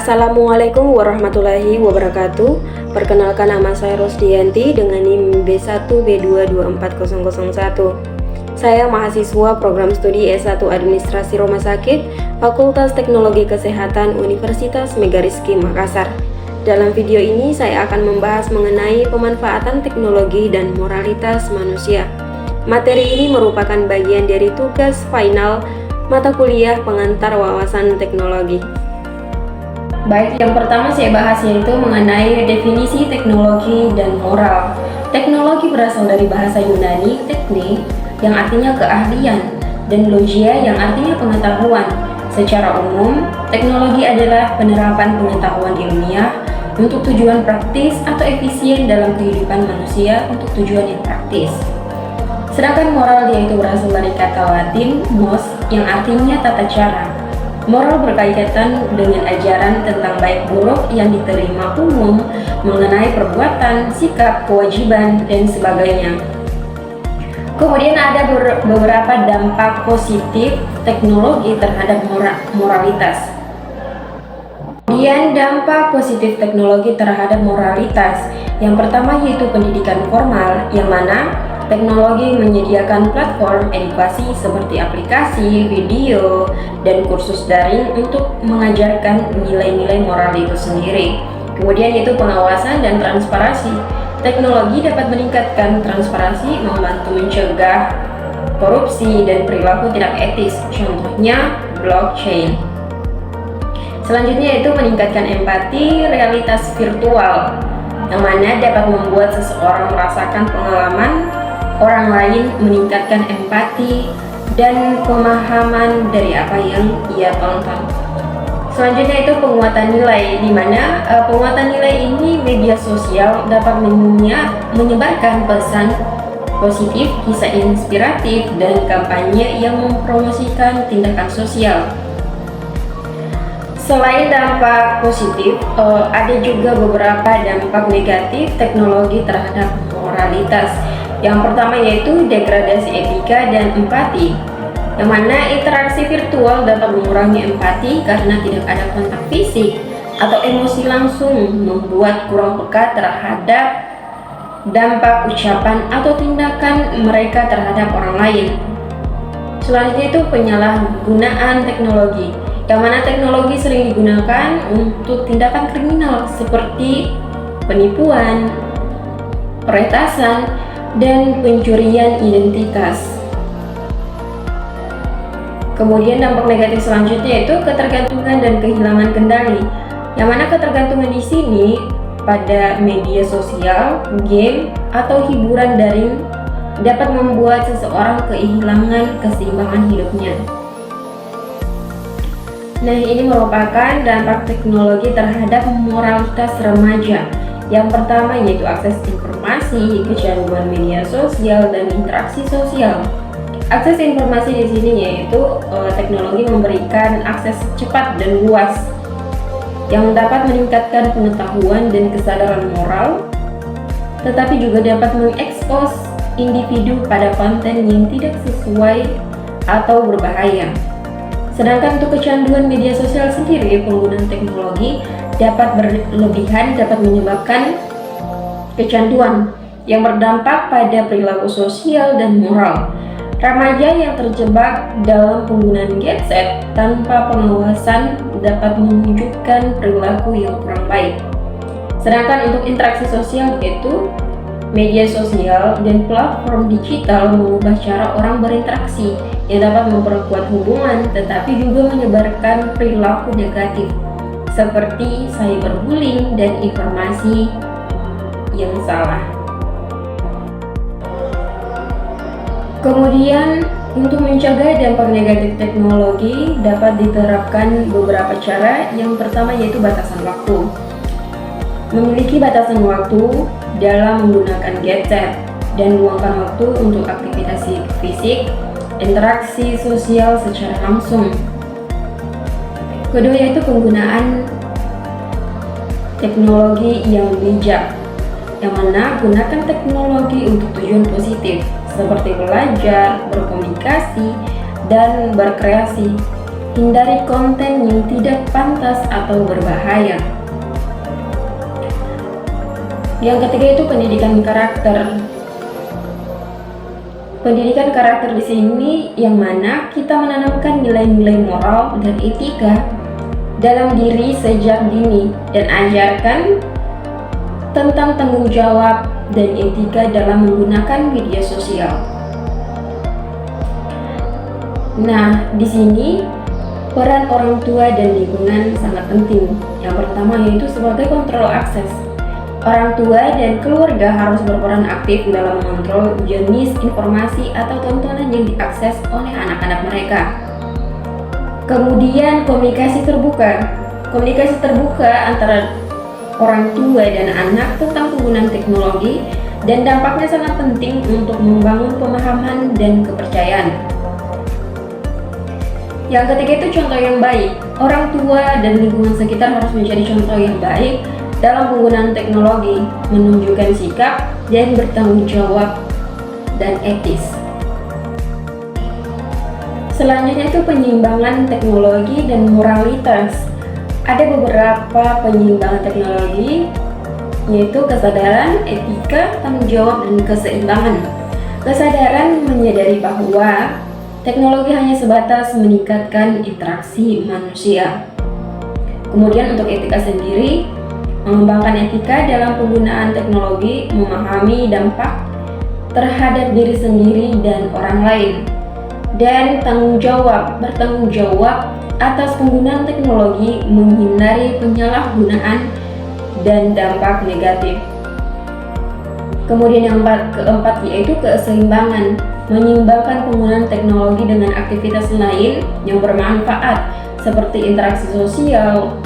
Assalamualaikum warahmatullahi wabarakatuh. Perkenalkan, nama saya Rosdianti dengan NIM B1B2240001. Saya mahasiswa program studi S1 Administrasi Rumah Sakit, Fakultas Teknologi Kesehatan Universitas Megariski Makassar. Dalam video ini saya akan membahas mengenai pemanfaatan teknologi dan moralitas manusia. Materi ini merupakan bagian dari tugas final mata kuliah pengantar wawasan teknologi. Baik, yang pertama saya bahas yaitu mengenai definisi teknologi dan moral. Teknologi berasal dari bahasa Yunani tekne yang artinya keahlian dan logia yang artinya pengetahuan. Secara umum, teknologi adalah penerapan pengetahuan ilmiah untuk tujuan praktis atau efisien dalam kehidupan manusia untuk tujuan yang praktis. Sedangkan moral yaitu berasal dari kata Latin mos yang artinya tata cara. Moral berkaitan dengan ajaran tentang baik buruk yang diterima umum mengenai perbuatan, sikap, kewajiban, dan sebagainya. Kemudian ada beberapa dampak positif teknologi terhadap moralitas. Kemudian dampak positif teknologi terhadap moralitas. Yang pertama yaitu pendidikan formal, yang mana teknologi menyediakan platform edukasi seperti aplikasi, video, dan kursus daring untuk mengajarkan nilai-nilai moral itu sendiri. Kemudian itu pengawasan dan transparansi. Teknologi dapat meningkatkan transparansi, membantu mencegah korupsi dan perilaku tidak etis, contohnya blockchain. Selanjutnya itu meningkatkan empati realitas virtual, yang mana dapat membuat seseorang merasakan pengalaman orang lain, meningkatkan empati dan pemahaman dari apa yang ia tonton. Selanjutnya itu penguatan nilai, di mana penguatan nilai ini media sosial dapat menyebarkan pesan positif, kisah inspiratif, dan kampanye yang mempromosikan tindakan sosial. Selain dampak positif, ada juga beberapa dampak negatif teknologi terhadap moralitas. Yang pertama yaitu degradasi etika dan empati, yang mana interaksi virtual dapat mengurangi empati karena tidak ada kontak fisik atau emosi langsung, membuat kurang peka terhadap dampak ucapan atau tindakan mereka terhadap orang lain. Selanjutnya itu penyalahgunaan teknologi, yang mana teknologi sering digunakan untuk tindakan kriminal seperti penipuan, peretasan, dan pencurian identitas. Kemudian dampak negatif selanjutnya itu ketergantungan dan kehilangan kendali, yang mana ketergantungan di sini pada media sosial, game, atau hiburan daring dapat membuat seseorang kehilangan keseimbangan hidupnya. Nah, ini merupakan dampak teknologi terhadap moralitas remaja. Yang pertama yaitu akses informasi, kecanduan media sosial, dan interaksi sosial. Akses informasi di sini yaitu teknologi memberikan akses cepat dan luas yang dapat meningkatkan pengetahuan dan kesadaran moral, tetapi juga dapat mengekspos individu pada konten yang tidak sesuai atau berbahaya. Sedangkan untuk kecanduan media sosial sendiri, penggunaan teknologi dapat berlebihan dapat menyebabkan kecanduan yang berdampak pada perilaku sosial dan moral. Remaja yang terjebak dalam penggunaan gadget tanpa pengawasan dapat menunjukkan perilaku yang kurang baik. Sedangkan untuk interaksi sosial yaitu media sosial dan platform digital mengubah cara orang berinteraksi yang dapat memperkuat hubungan tetapi juga menyebarkan perilaku negatif seperti cyberbullying dan informasi yang salah. Kemudian untuk mencegah dampak negatif teknologi dapat diterapkan beberapa cara. Yang pertama yaitu batasan waktu. Memiliki batasan waktu dalam menggunakan gadget dan luangkan waktu untuk aktivitas fisik, interaksi sosial secara langsung. Kedua yaitu penggunaan teknologi yang bijak, yang mana gunakan teknologi untuk tujuan positif seperti belajar, berkomunikasi, dan berkreasi. hindari konten yang tidak pantas atau berbahaya. Yang ketiga itu pendidikan karakter. Pendidikan karakter di sini yang mana kita menanamkan nilai-nilai moral dan etika dalam diri sejak dini dan ajarkan tentang tanggung jawab dan etika dalam menggunakan media sosial. Nah, di sini peran orang tua dan lingkungan sangat penting. Yang pertama yaitu sebagai kontrol akses. Orang tua dan keluarga harus berperan aktif dalam mengontrol jenis informasi atau tontonan yang diakses oleh anak-anak mereka. Kemudian komunikasi terbuka. Komunikasi terbuka antara orang tua dan anak tentang penggunaan teknologi dan dampaknya sangat penting untuk membangun pemahaman dan kepercayaan. Yang ketiga itu contoh yang baik. Orang tua dan lingkungan sekitar harus menjadi contoh yang baik dalam penggunaan teknologi, menunjukkan sikap dan bertanggung jawab dan etis. Selanjutnya itu penyimbangan teknologi dan moralitas. Ada beberapa penyimbangan teknologi, yaitu kesadaran, etika, tanggung jawab, dan keseimbangan. Kesadaran menyadari bahwa teknologi hanya sebatas meningkatkan interaksi manusia. Kemudian untuk etika sendiri, mengembangkan etika dalam penggunaan teknologi, memahami dampak terhadap diri sendiri dan orang lain. Dan bertanggung jawab atas penggunaan teknologi, menghindari penyalahgunaan dan dampak negatif. Kemudian yang keempat yaitu keseimbangan, menyeimbangkan penggunaan teknologi dengan aktivitas lain yang bermanfaat seperti interaksi sosial,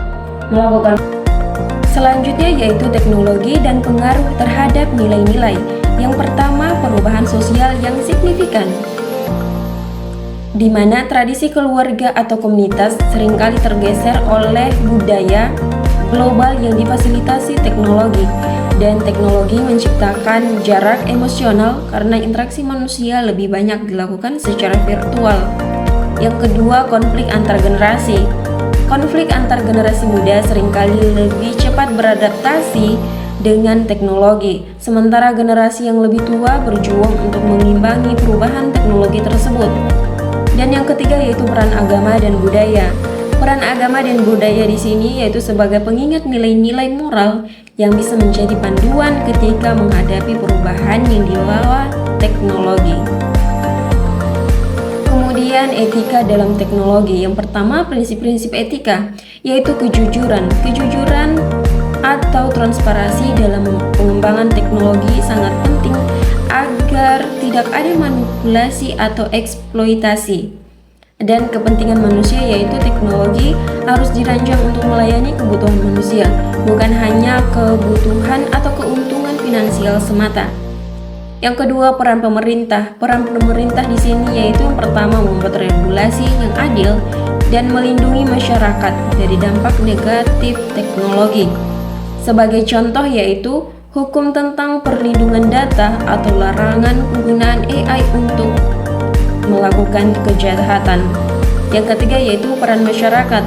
melakukan. Selanjutnya yaitu teknologi dan pengaruh terhadap nilai-nilai. Yang pertama, perubahan sosial yang signifikan, di mana tradisi keluarga atau komunitas seringkali tergeser oleh budaya global yang difasilitasi teknologi. Dan teknologi menciptakan jarak emosional karena interaksi manusia lebih banyak dilakukan secara virtual. Yang kedua, konflik antar generasi. Konflik antar generasi muda seringkali lebih cepat beradaptasi dengan teknologi, sementara generasi yang lebih tua berjuang untuk mengimbangi perubahan teknologi tersebut. Dan yang ketiga yaitu peran agama dan budaya. Peran agama dan budaya di sini yaitu sebagai pengingat nilai-nilai moral yang bisa menjadi panduan ketika menghadapi perubahan yang dibawa teknologi. Kemudian etika dalam teknologi. Yang pertama, prinsip-prinsip etika yaitu kejujuran. Kejujuran atau transparansi dalam pengembangan teknologi sangat penting agar tidak ada manipulasi atau eksploitasi. Dan kepentingan manusia yaitu teknologi harus dirancang untuk melayani kebutuhan manusia, bukan hanya kebutuhan atau keuntungan finansial semata. Yang kedua, peran pemerintah. Peran pemerintah di sini yaitu yang pertama membuat regulasi yang adil dan melindungi masyarakat dari dampak negatif teknologi. Sebagai contoh yaitu hukum tentang perlindungan data atau larangan penggunaan AI untuk melakukan kejahatan. Yang ketiga yaitu peran masyarakat.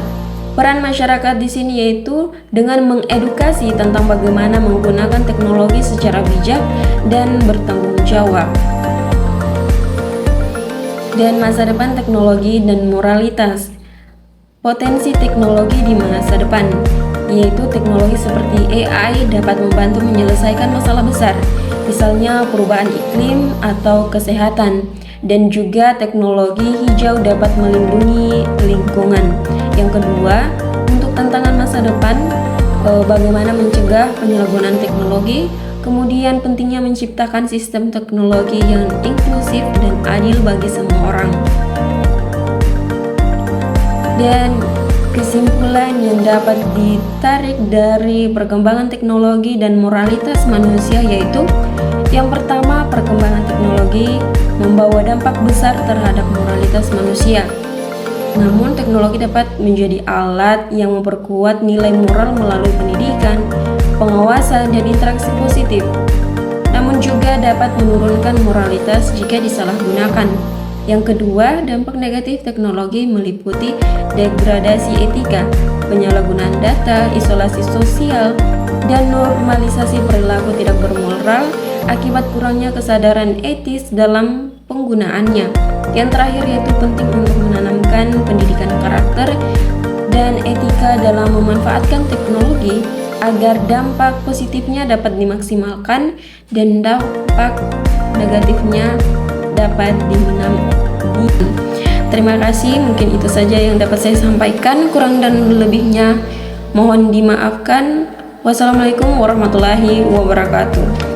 Peran masyarakat di sini yaitu dengan mengedukasi tentang bagaimana menggunakan teknologi secara bijak dan bertanggung jawab. Dan masa depan teknologi dan moralitas. Potensi teknologi di masa depan, yaitu teknologi seperti AI dapat membantu menyelesaikan masalah besar, misalnya perubahan iklim atau kesehatan. Dan juga teknologi hijau dapat melindungi lingkungan. Yang kedua, untuk tantangan masa depan, bagaimana mencegah penyalahgunaan teknologi, kemudian pentingnya menciptakan sistem teknologi yang inklusif dan adil bagi semua orang. Dan kesimpulan yang dapat ditarik dari perkembangan teknologi dan moralitas manusia yaitu yang pertama, perkembangan teknologi membawa dampak besar terhadap moralitas manusia. Namun, teknologi dapat menjadi alat yang memperkuat nilai moral melalui pendidikan, pengawasan, dan interaksi positif. Namun juga dapat menurunkan moralitas jika disalahgunakan. Yang kedua, dampak negatif teknologi meliputi degradasi etika, penyalahgunaan data, isolasi sosial, dan normalisasi perilaku tidak bermoral akibat kurangnya kesadaran etis dalam penggunaannya. Yang terakhir yaitu penting untuk menanamkan pendidikan karakter dan etika dalam memanfaatkan teknologi agar dampak positifnya dapat dimaksimalkan dan dampak negatifnya dapat diminimalisir. Terima kasih, mungkin itu saja yang dapat saya sampaikan. Kurang dan lebihnya mohon dimaafkan. Wassalamualaikum warahmatullahi wabarakatuh.